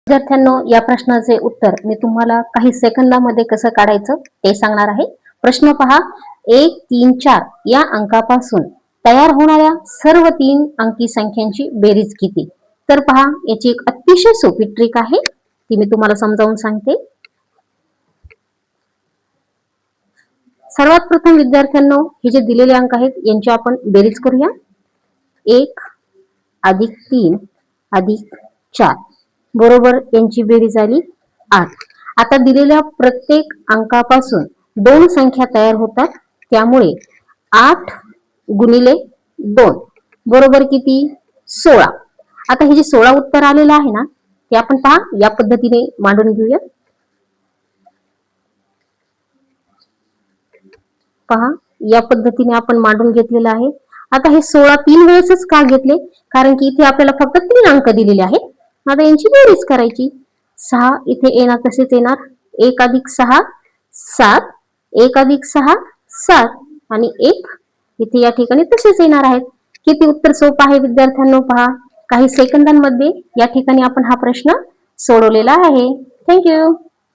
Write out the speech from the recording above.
विद्यार्थ्यांनो, या प्रश्नाचे उत्तर मी तुम्हाला काही सेकंदामध्ये कसं काढायचं ते सांगणार आहे. प्रश्न पहा. 1, 3, 4 या अंकापासून तयार होणाऱ्या सर्व 3 अंकी संख्यांची बेरीज किती? तर पहा, याची एक अतिशय सोपी ट्रिक आहे, ती मी तुम्हाला समजावून सांगते. सर्वात प्रथम विद्यार्थ्यांनो, हे जे दिलेले अंक आहेत यांची आपण बेरीज करूया. 1 अधिक 3 अधिक 4 बरोबर यांची बेरीज आली 8. आता दिलेल्या प्रत्येक अंकापासून 2 संख्या तयार होतात, त्यामुळे 8 गुणिले 2 बरोबर किती? 16. आता हे जे 16 उत्तर आलेलं आहे ना, ते आपण पहा या पद्धतीने मांडून घेऊया. पहा, या पद्धतीने आपण मांडून घेतलेलं आहे. आता हे 16 3 वेळेसच का घेतले? कारण की इथे आपल्याला फक्त 3 अंक दिलेले आहेत. आता यांची बेरीज करायची. 6 इथे येणार, तसेच येणार. 1 अधिक 6 7, 1 अधिक 6 7 आणि 1 इथे या ठिकाणी तसेच येणार आहेत. किती उत्तर सोपं आहे विद्यार्थ्यांनो, पहा. काही सेकंदांमध्ये या ठिकाणी आपण हा प्रश्न सोडवलेला आहे. थँक्यू.